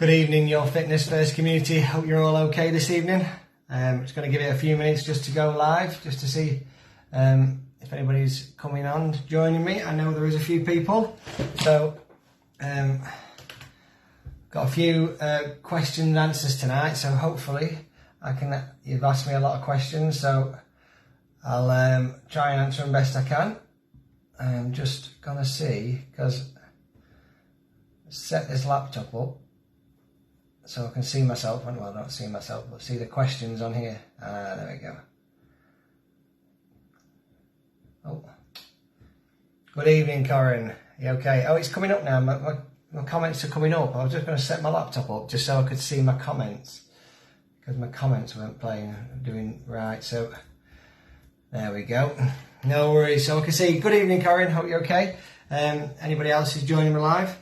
Good evening, Your Fitness First community. Hope you're all okay this evening. Just going to give it a few minutes just to go live, just to see if anybody's coming on, joining me. I know there is a few people. So, got a few question and answers tonight. So hopefully, you've asked me a lot of questions. So I'll try and answer them best I can. I'm just going to see, because set this laptop up so I can see myself. Well, not see myself, but see the questions on here. There we go. Oh, good evening, Corinne. You okay? Oh, it's coming up now. My comments are coming up. I was just going to set my laptop up just so I could see my comments, because my comments weren't doing right. So there we go. No worries. So I can see. Good evening, Corinne. Hope you're okay. Anybody else who's joining me live?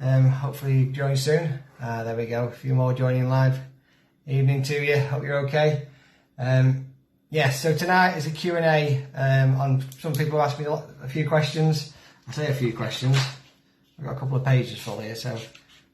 Hopefully join soon. There we go. A few more joining live. Evening to you. Hope you're okay. So tonight is a Q&A on some people have asked me a few questions. I'll say a few questions. I've got a couple of pages full here, so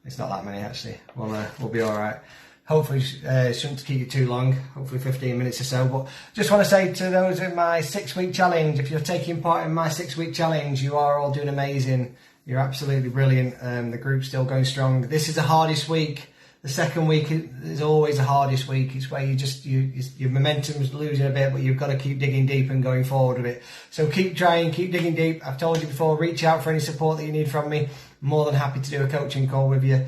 it's not that many actually. We'll be all right. Hopefully it shouldn't keep you too long, hopefully 15 minutes or so. But just want to say to those in my 6-week challenge, if you're taking part in my 6-week challenge, you are all doing amazing. You're absolutely brilliant. The group's still going strong. This is the hardest week. The second week is always the hardest week. It's where your momentum's losing a bit, but you've got to keep digging deep and going forward with it. So keep trying, keep digging deep. I've told you before, reach out for any support that you need from me. I'm more than happy to do a coaching call with you.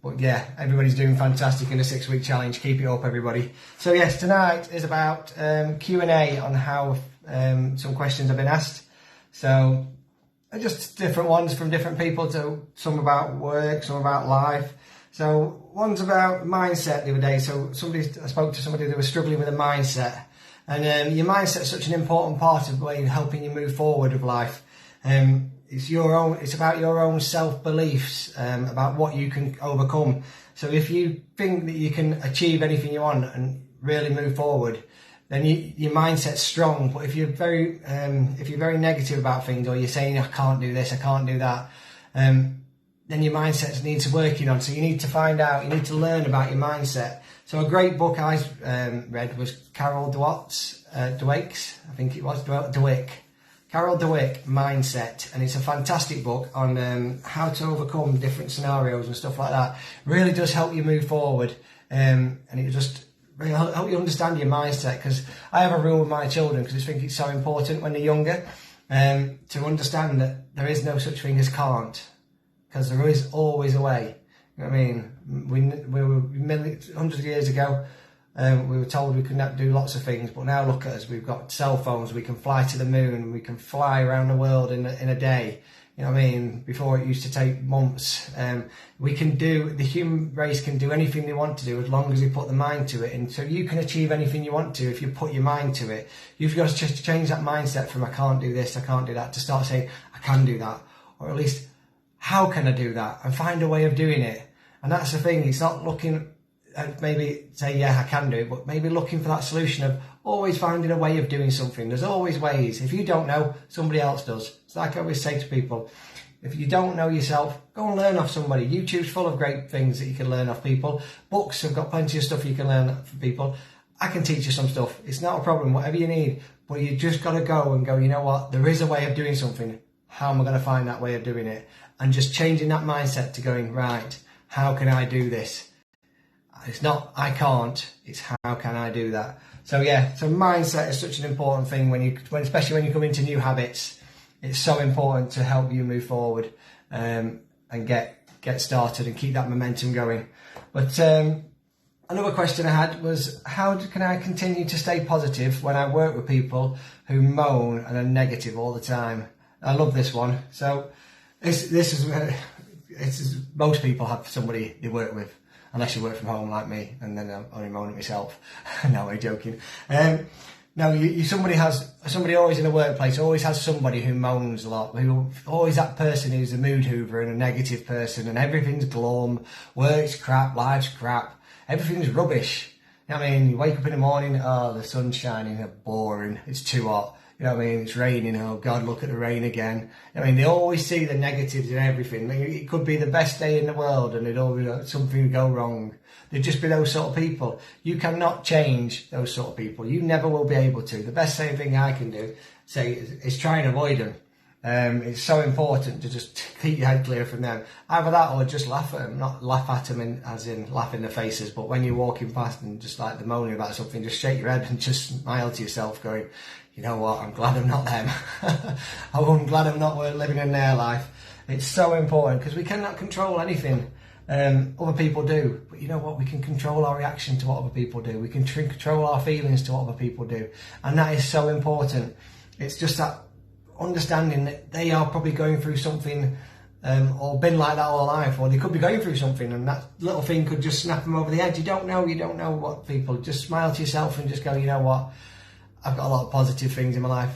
But yeah, everybody's doing fantastic in a 6-week challenge. Keep it up, everybody. So yes, tonight is about Q&A on how some questions have been asked. So just different ones from different people. So some about work, some about life. So one's about mindset the other day. So I spoke to somebody that was struggling with a mindset. And your mindset is such an important part of helping you move forward with life. It's about your own self-beliefs, about what you can overcome. So if you think that you can achieve anything you want and really move forward, then your mindset's strong. But if you're very negative about things, or you're saying I can't do this, I can't do that, then your mindset needs working on. So you need to learn about your mindset. So a great book I read was Carol Dweck's, I think it was, Dweck. Carol Dweck, Mindset, and it's a fantastic book on how to overcome different scenarios and stuff like that. Really does help you move forward, and it just really help you understand your mindset. Because I have a rule with my children, because I think it's so important when they're younger, to understand that there is no such thing as can't, because there is always a way. You know what I mean? We were hundreds of years ago. We were told we couldn't do lots of things, but now look at us. We've got cell phones. We can fly to the moon. We can fly around the world in a day. You know what I mean? Before it used to take months. The human race can do anything they want to do as long as they put the mind to it. And so you can achieve anything you want to if you put your mind to it. You've got to just change that mindset from I can't do this, I can't do that, to start saying I can do that, or at least how can I do that, and find a way of doing it. And that's the thing. It's not looking and maybe say, yeah, I can do it, but maybe looking for that solution of always finding a way of doing something. There's always ways. If you don't know, somebody else does. It's like I always say to people, if you don't know yourself, go and learn off somebody. YouTube's full of great things that you can learn off people. Books have got plenty of stuff you can learn from people. I can teach you some stuff. It's not a problem, whatever you need. But you just got to go, you know what, there is a way of doing something. How am I going to find that way of doing it? And just changing that mindset to going, right, how can I do this? It's not I can't, it's how can I do that? So yeah, so mindset is such an important thing especially when you come into new habits. It's so important to help you move forward and get started and keep that momentum going. But another question I had was, how can I continue to stay positive when I work with people who moan and are negative all the time? I love this one. So this is most people have somebody they work with. Unless you work from home like me, and then I'm only moaning at myself. No, I'm joking. Somebody always in the workplace always has somebody who moans a lot. Always that person who's a mood hoover and a negative person, and everything's glum. Work's crap, life's crap, everything's rubbish. You know what I mean? You wake up in the morning, oh, the sun's shining, boring, it's too hot. You know what I mean? It's raining. Oh God, look at the rain again. I mean, they always see the negatives in everything. It could be the best day in the world, and something would go wrong. They'd just be those sort of people. You cannot change those sort of people. You never will be able to. The best thing I can do is try and avoid them. It's so important to just keep your head clear from them. Either that or just laugh at them. Not laugh at them as in laugh in their faces, but when you're walking past and just like they're moaning about something, just shake your head and just smile to yourself going, you know what, I'm glad I'm not them. I'm glad I'm not living in their life. It's so important because we cannot control anything other people do. But you know what, we can control our reaction to what other people do. We can control our feelings to what other people do. And that is so important. It's just that understanding that they are probably going through something or been like that all life, or they could be going through something, and that little thing could just snap them over the edge. You don't know what people. Just smile to yourself and just go, you know what, I've got a lot of positive things in my life.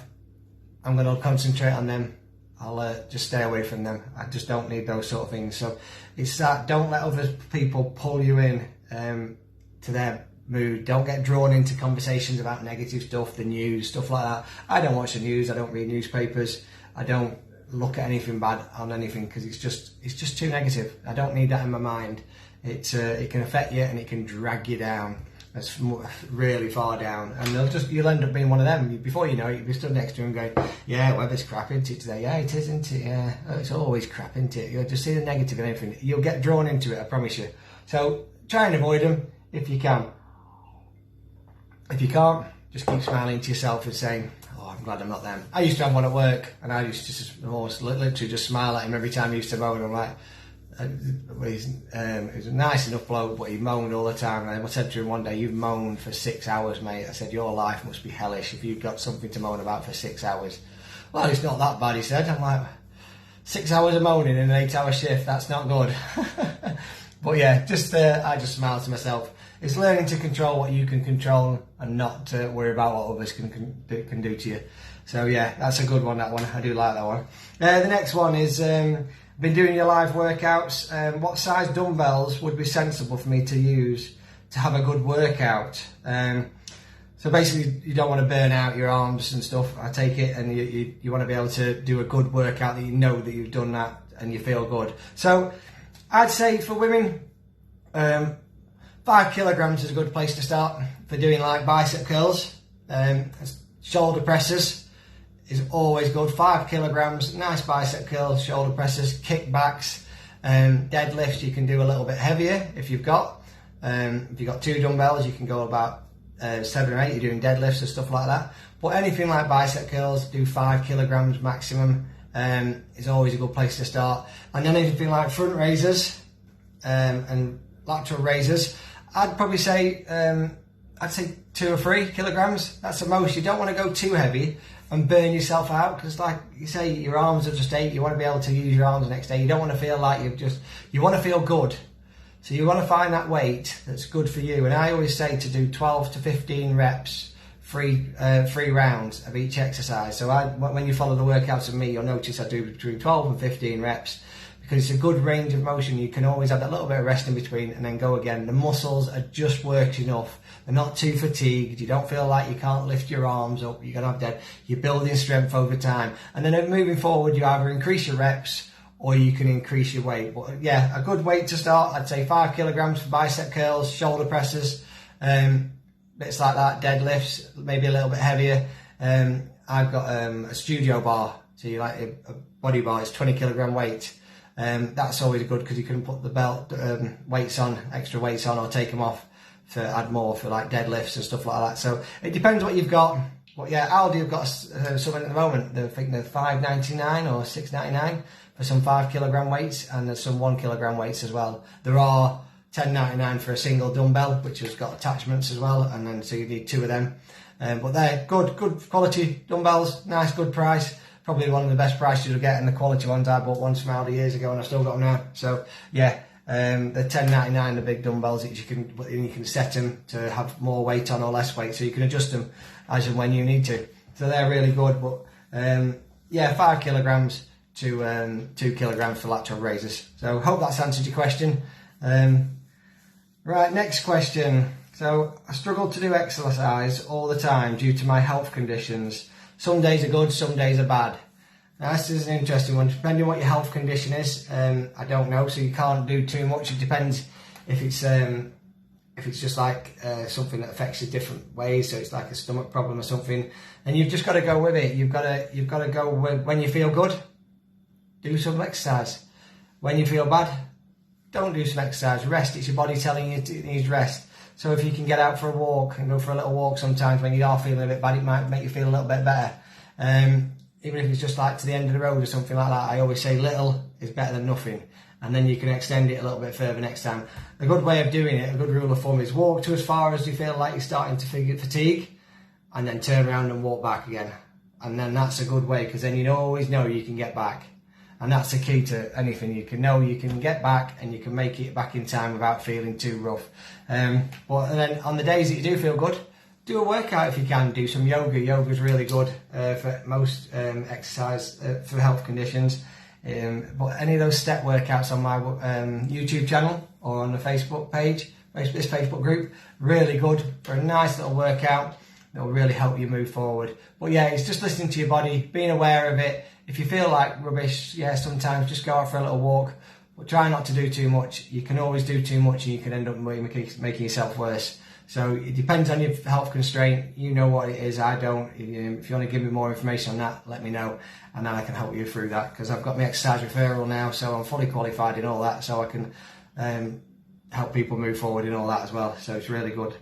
I'm going to concentrate on them. I'll just stay away from them. I just don't need those sort of things. So it's that, don't let other people pull you in to their mood. Don't get drawn into conversations about negative stuff, the news, stuff like that. I don't watch the news. I don't read newspapers. I don't look at anything bad on anything because it's just too negative. I don't need that in my mind. It can affect you and it can drag you down. It's really far down, and you'll end up being one of them. Before you know it, you'll be stood next to him going, yeah, weather's crap, isn't it today? Yeah, it is, isn't it? Yeah, it's always crap, isn't it? You'll just see the negative in everything. You'll get drawn into it, I promise you. So try and avoid them if you can. If you can't, just keep smiling to yourself and saying, oh, I'm glad I'm not them. I used to have one at work, and I used to just almost literally just smile at him every time he used to moan. I'm like, he's a nice enough bloke, but he moaned all the time. And I said to him one day, you've moaned for 6 hours, mate. I said, your life must be hellish if you've got something to moan about for 6 hours. Well, it's not that bad, he said. I'm like, 6 hours of moaning in an 8-hour shift, that's not good. But yeah, I just smile to myself. It's learning to control what you can control and not to worry about what others can do to you. So yeah, that's a good one, that one. I do like that one. The next one is, been doing your live workouts. What size dumbbells would be sensible for me to use to have a good workout? So basically, you don't want to burn out your arms and stuff, I take it, and you want to be able to do a good workout that you know that you've done that and you feel good. So I'd say for women, 5 kilograms is a good place to start for doing like bicep curls. Shoulder presses is always good. 5 kilograms, nice bicep curls, shoulder presses, kickbacks, deadlifts. You can do a little bit heavier if you've got. If you've got 2 dumbbells, you can go about 7 or 8. You're doing deadlifts and stuff like that. But anything like bicep curls, do 5 kilograms maximum. Is always a good place to start. And then anything like front raisers and lateral raisers, I'd probably say 2 or 3 kilograms. That's the most. You don't want to go too heavy and burn yourself out, because like you say, your arms are just ache. You want to be able to use your arms the next day. You don't want to feel like you want to feel good. So you want to find that weight that's good for you. And I always say to do 12 to 15 reps, 3 rounds of each exercise. So when you follow the workouts of me, you'll notice I do between 12 and 15 reps, because it's a good range of motion. You can always have that little bit of rest in between and then go again. The muscles are just worked enough. They're not too fatigued. You don't feel like you can't lift your arms up. You're going to have dead. You're building strength over time. And then moving forward, you either increase your reps or you can increase your weight. But yeah, a good weight to start, I'd say 5 kilograms for bicep curls, shoulder presses, bits like that, deadlifts, maybe a little bit heavier. I've got a studio bar. So you like a body bar, it's 20 kilogram weight. That's always good because you can put the belt weights on, extra weights on, or take them off to add more for like deadlifts and stuff like that. So it depends what you've got. But yeah, Aldi have got something at the moment. I think they're $5.99 or $6.99 for some 5 kilogram weights, and there's some 1 kilogram weights as well. There are $10.99 for a single dumbbell, which has got attachments as well, and then so you need 2 of them. But they're good quality dumbbells, nice, good price. Probably one of the best prices you'll get, and the quality ones. I bought ones from Aldi years ago and I still got them now. So yeah, they're $10.99, the big dumbbells that you can set them to have more weight on or less weight, so you can adjust them as and when you need to. So they're really good. But yeah, 5 kilograms to 2 kilograms for lateral raises. So hope that's answered your question. Right, next question. So I struggle to do exercise all the time due to my health conditions. Some days are good, some days are bad. Now, this is an interesting one. Depending on what your health condition is, I don't know, so you can't do too much. It depends if it's just like something that affects you different ways, so it's like a stomach problem or something, and you've just got to go with it. You've got to go with when you feel good, do some exercise. When you feel bad, don't do some exercise. Rest. It's your body telling you it needs rest. So if you can get out for a walk and go for a little walk sometimes when you are feeling a bit bad, it might make you feel a little bit better. Even if it's just like to the end of the road or something like that, I always say little is better than nothing. And then you can extend it a little bit further next time. A good way of doing it, a good rule of thumb, is walk to as far as you feel like you're starting to fatigue, and then turn around and walk back again. And then that's a good way, because then you always know you can get back. And that's the key to anything. You can know you can get back and you can make it back in time without feeling too rough. And then on the days that you do feel good, do a workout if you can. Do some yoga. Yoga is really good for most exercise for health conditions. But any of those step workouts on my YouTube channel or on the Facebook page, this Facebook group, really good for a nice little workout that will really help you move forward. But yeah, it's just listening to your body, being aware of it. If you feel like rubbish, yeah, sometimes just go out for a little walk, but try not to do too much. You can always do too much and you can end up making yourself worse. So it depends on your health constraint. You know what it is, I don't. If you want to give me more information on that, let me know, and then I can help you through that, because I've got my exercise referral now, so I'm fully qualified in all that, so I can help people move forward in all that as well. So it's really good.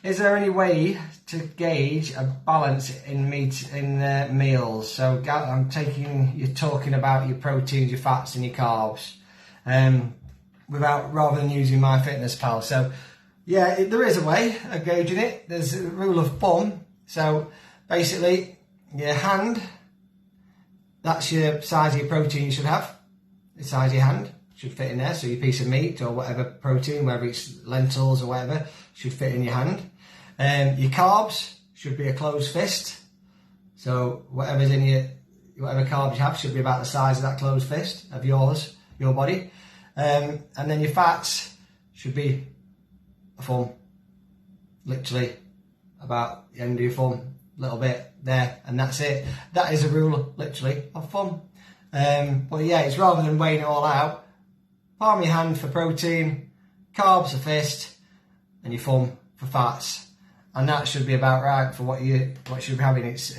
Is there any way to gauge a balance in meals? So you're talking about your proteins, your fats and your carbs, rather than using MyFitnessPal. So yeah, there is a way of gauging it. There's a rule of thumb. So basically, your hand, that's your size of your protein you should have. The size of your hand should fit in there. So your piece of meat or whatever protein, whether it's lentils or whatever, should fit in your hand. Your carbs should be a closed fist. So whatever carbs you have should be about the size of that closed fist of your body. And then your fats should be a thumb, literally about the end of your thumb, a little bit there, and that's it. That is a rule, literally, of thumb. But yeah, it's rather than weighing it all out, palm of your hand for protein, carbs a fist, and your thumb for fats, and that should be about right for what you should be having. It's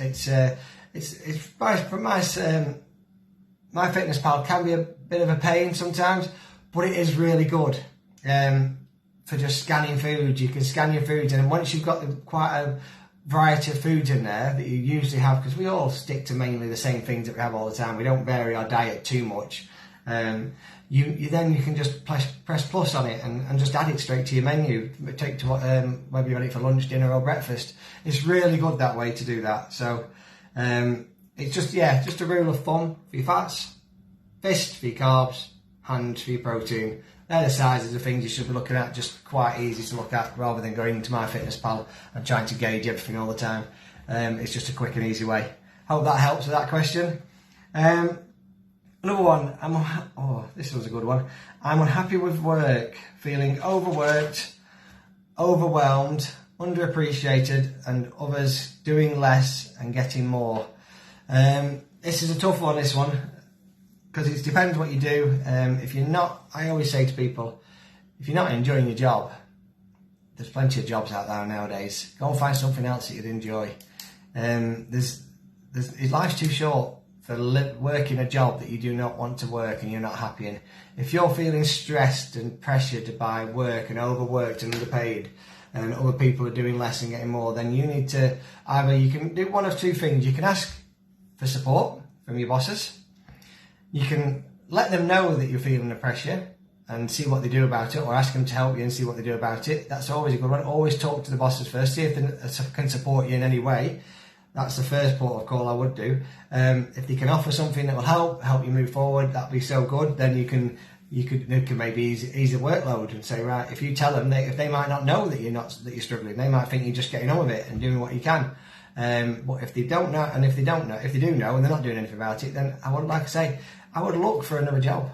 MyFitnessPal can be a bit of a pain sometimes, but it is really good. For just scanning food, you can scan your foods, and once you've got quite a variety of foods in there that you usually have, because we all stick to mainly the same things that we have all the time, we don't vary our diet too much, you can just press plus on it and just add it straight to your menu, take to whether you're ready for lunch, dinner or breakfast. It's really good that way to do that. So it's just a rule of thumb for your fats, fist for your carbs, hand for your protein. They're the sizes of things you should be looking at, just quite easy to look at rather than going into MyFitnessPal and trying to gauge everything all the time. It's just a quick and easy way. Hope that helps with that question. Another one, this was a good one. I'm unhappy with work, feeling overworked, overwhelmed, underappreciated, and others doing less and getting more. This is a tough one, this one, because it depends what you do. If you're not, I always say to people, if you're not enjoying your job, there's plenty of jobs out there nowadays. Go and find something else that you'd enjoy. Life's too short for working a job that you do not want to work and you're not happy in. If you're feeling stressed and pressured by work and overworked and underpaid, and other people are doing less and getting more, then you need to you can do one of two things. You can ask for support from your bosses. You can let them know that you're feeling the pressure and see what they do about it, or ask them to help you and see what they do about it. That's always a good one. Always talk to the bosses first, see if they can support you in any way. That's the first port of call I would do. If they can offer something that will help you move forward, that'd be so good. Then you can maybe ease the workload and say, right, if you tell them, if they might not know that you're struggling, they might think you're just getting on with it and doing what you can. But if they don't know, and if they do know and they're not doing anything about it, then I would look for another job.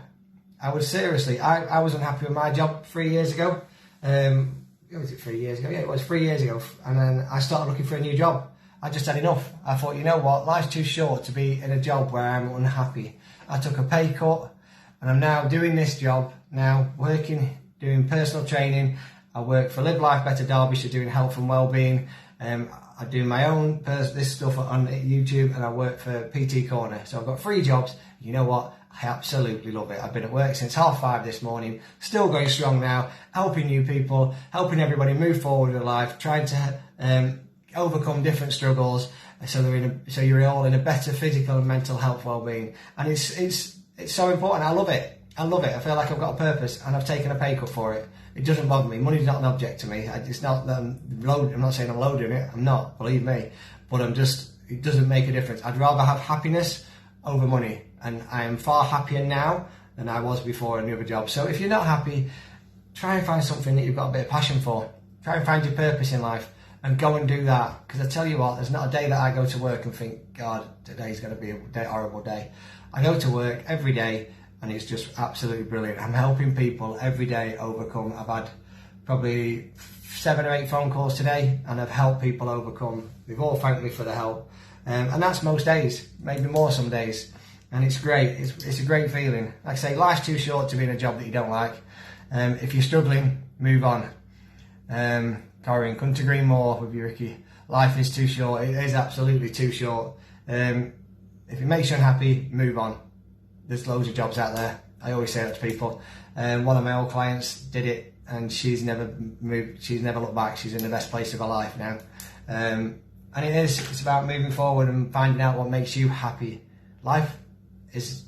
I would seriously. I was unhappy with my job 3 years ago. Was it 3 years ago? Yeah, it was 3 years ago. And then I started looking for a new job. I just had enough. I thought, you know what, life's too short to be in a job where I'm unhappy. I took a pay cut and I'm now doing this job, now working, doing personal training. I work for Live Life Better Derbyshire doing health and wellbeing. I do my own this stuff on YouTube, and I work for PT Corner. So I've got 3 jobs. You know what? I absolutely love it. I've been at work since 5:30 this morning, still going strong now, helping new people, helping everybody move forward in life, trying to overcome different struggles, so you're all in a better physical and mental health well-being. And it's so important. I love it. I feel like I've got a purpose, and I've taken a pay cut for it. It doesn't bother me. Money's not an object to me. It's not that I'm not saying I'm loading it. I'm not, believe me. But it doesn't make a difference. I'd rather have happiness over money. And I am far happier now than I was before in the other job. So if you're not happy, try and find something that you've got a bit of passion for. Try and find your purpose in life and go and do that. Because I tell you what, there's not a day that I go to work and think, God, today's going to be a horrible day. I go to work every day and it's just absolutely brilliant. I'm helping people every day overcome. I've had probably 7 or 8 phone calls today and I've helped people overcome. They've all thanked me for the help. And that's most days, maybe more some days. And it's great. It's a great feeling. Like I say, life's too short to be in a job that you don't like. If you're struggling, move on. Corrine, Country Green Moor with you, Ricky. Life is too short. It is absolutely too short. If it makes you unhappy, move on. There's loads of jobs out there. I always say that to people. One of my old clients did it, and she's never moved. She's never looked back. She's in the best place of her life now. And it's about moving forward and finding out what makes you happy. Life is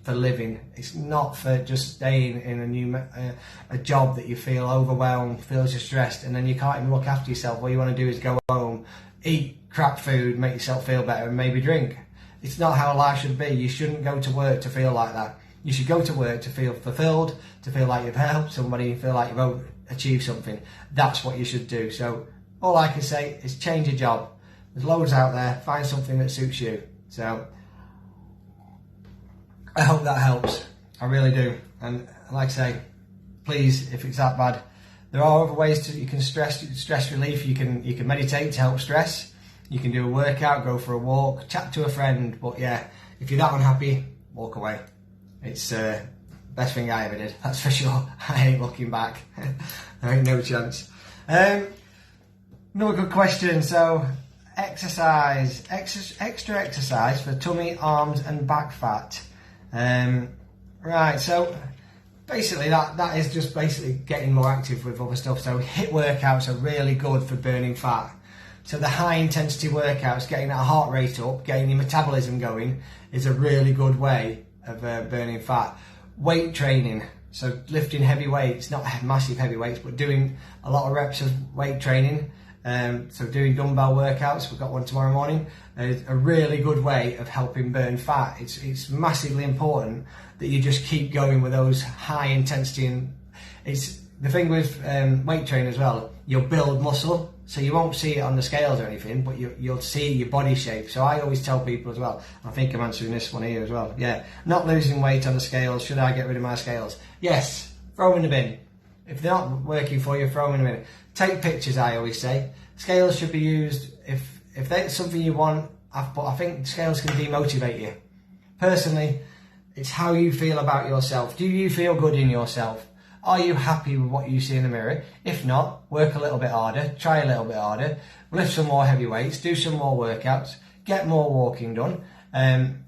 for living. It's not for just staying in a job that you feel overwhelmed, feels you're stressed, and then you can't even look after yourself. What you want to do is go home, eat crap food, make yourself feel better, and maybe drink. It's not how life should be. You shouldn't go to work to feel like that. You should go to work to feel fulfilled, to feel like you've helped somebody, feel like you've achieved something. That's what you should do. So all I can say is change your job. There's loads out there. Find something that suits you. So I hope that helps. I really do. And like I say, please, if it's that bad, there are other ways you can stress relief. You can meditate to help stress. You can do a workout, go for a walk, chat to a friend. But yeah, if you're that unhappy, walk away. It's the best thing I ever did, that's for sure. I ain't looking back. There ain't no chance. Another good question. So, exercise, extra exercise for tummy, arms and back fat. Right, so basically that is just basically getting more active with other stuff. So HIIT workouts are really good for burning fat. So the high intensity workouts, getting that heart rate up, getting your metabolism going, is a really good way of burning fat. Weight training, so lifting heavy weights, not massive heavy weights, but doing a lot of reps of weight training. So doing dumbbell workouts, we've got one tomorrow morning, is a really good way of helping burn fat. It's massively important that you just keep going with those high intensity, and it's the thing with weight training as well, you'll build muscle, so you won't see it on the scales or anything, but you'll see your body shape. So I always tell people as well, I think I'm answering this one here as well, yeah, not losing weight on the scales, should I get rid of my scales? Yes, throw them in the bin. If they're not working for you, throw them in the bin. Take pictures, I always say. Scales should be used if that's something you want, but I think scales can demotivate you. Personally, it's how you feel about yourself. Do you feel good in yourself? Are you happy with what you see in the mirror? If not, work a little bit harder, try a little bit harder, lift some more heavy weights, do some more workouts, get more walking done, and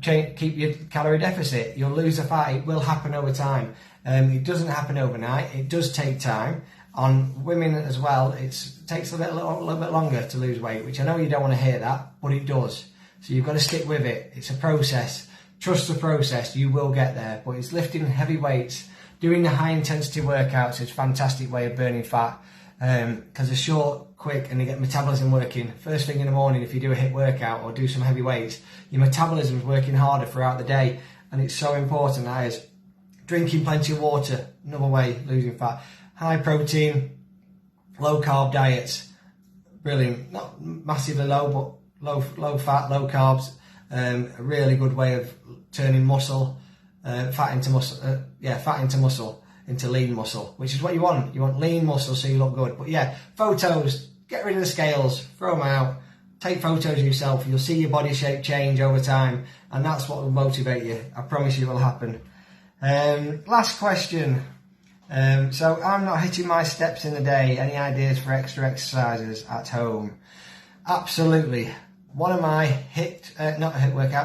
keep your calorie deficit. You'll lose the fat. It will happen over time. It doesn't happen overnight. It does take time. On women as well, it takes a little bit longer to lose weight, which I know you don't want to hear that, but it does. So you've got to stick with it. It's a process. Trust the process. You will get there. But it's lifting heavy weights, doing the high intensity workouts is a fantastic way of burning fat, because they're short, quick, and they get metabolism working. First thing in the morning, if you do a HIIT workout or do some heavy weights, your metabolism is working harder throughout the day, and it's so important. That is drinking plenty of water, another way losing fat. High protein, low carb diets, brilliant. Not massively low, but low fat, low carbs. A really good way of turning muscle, fat into muscle, into lean muscle, which is what you want. You want lean muscle so you look good. But yeah, photos, get rid of the scales, throw them out, take photos of yourself. You'll see your body shape change over time, and that's what will motivate you. I promise you it will happen. Last question. So I'm not hitting my steps in the day. Any ideas for extra exercises at home? Absolutely. One of my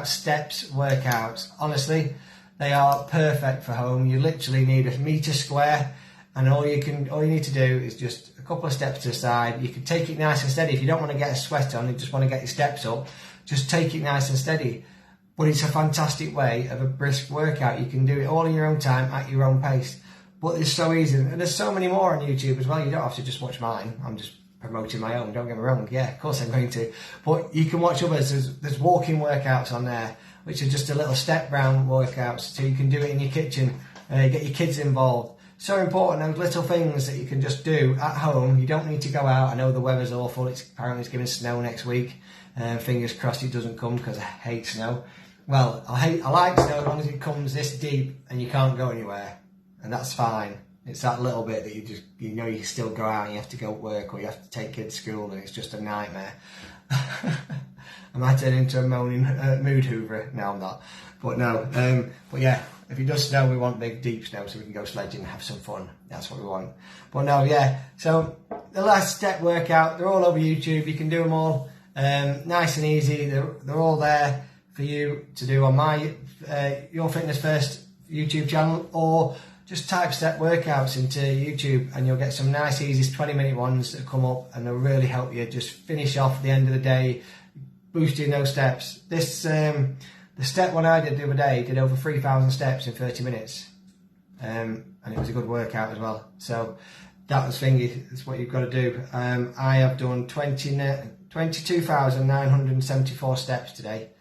steps workouts. Honestly, they are perfect for home. You literally need a metre square, and all you need to do is just a couple of steps to the side. You can take it nice and steady. If you don't want to get a sweat on, you just want to get your steps up, just take it nice and steady. But it's a fantastic way of a brisk workout. You can do it all in your own time, at your own pace. But it's so easy, and there's so many more on YouTube as well. You don't have to just watch mine. I'm just promoting my own, don't get me wrong. Yeah, of course I'm going to. But you can watch others. There's walking workouts on there, which are just a little step round workouts, so you can do it in your kitchen, get your kids involved. So important, those little things that you can just do at home. You don't need to go out. I know the weather's awful. Apparently it's giving snow next week. Fingers crossed it doesn't come, because I hate snow. Well, I like snow as long as it comes this deep and you can't go anywhere. And that's fine. It's that little bit that you know you still go out and you have to go to work, or you have to take kids to school, and it's just a nightmare. I might turn into a moaning mood hoover. No, I'm not. But no, but yeah, if it does snow, we want big deep snow so we can go sledging and have some fun. That's what we want. But no, yeah, so the last step workout, they're all over YouTube. You can do them all nice and easy. They're all there for you to do on my Your Fitness First YouTube channel, or just type step workouts into YouTube and you'll get some nice easy 20-minute ones that come up, and they'll really help you just finish off the end of the day, boosting those steps. This the step one I did the other day did over 3,000 steps in 30 minutes, and it was a good workout as well. So that was thingy, that's what you've got to do. I have done 22,974 steps today.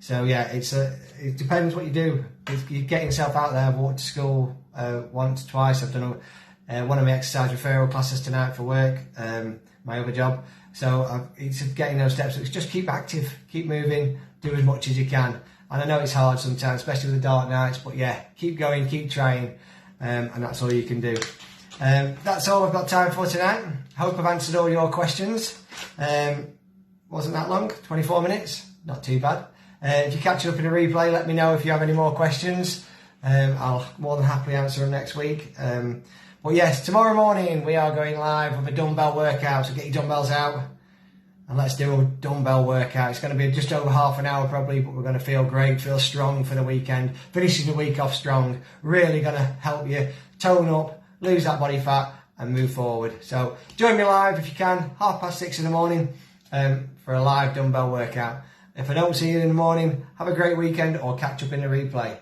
So yeah, it depends what you do. You're getting yourself out there. I've walked to school once, twice. I've done one of my exercise referral classes tonight for work, my other job. So it's getting those steps. It's just keep active, keep moving, do as much as you can. And I know it's hard sometimes, especially with the dark nights, but yeah, keep going, keep trying, and that's all you can do. That's all I've got time for tonight. Hope I've answered all your questions. Wasn't that long, 24 minutes, not too bad. If you catch up in a replay, let me know if you have any more questions. I'll more than happily answer them next week. But yes, tomorrow morning we are going live with a dumbbell workout, so get your dumbbells out and let's do a dumbbell workout. It's going to be just over half an hour probably, but we're going to feel great, feel strong for the weekend, finishing the week off strong. Really going to help you tone up, lose that body fat and move forward. So join me live if you can, 6:30 in the morning, for a live dumbbell workout. If I don't see you in the morning, have a great weekend, or catch up in the replay.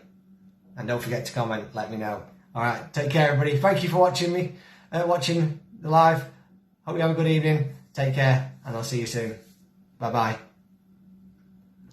And don't forget to comment, let me know. All right, take care, everybody. Thank you for watching the live. Hope you have a good evening. Take care, and I'll see you soon. Bye-bye.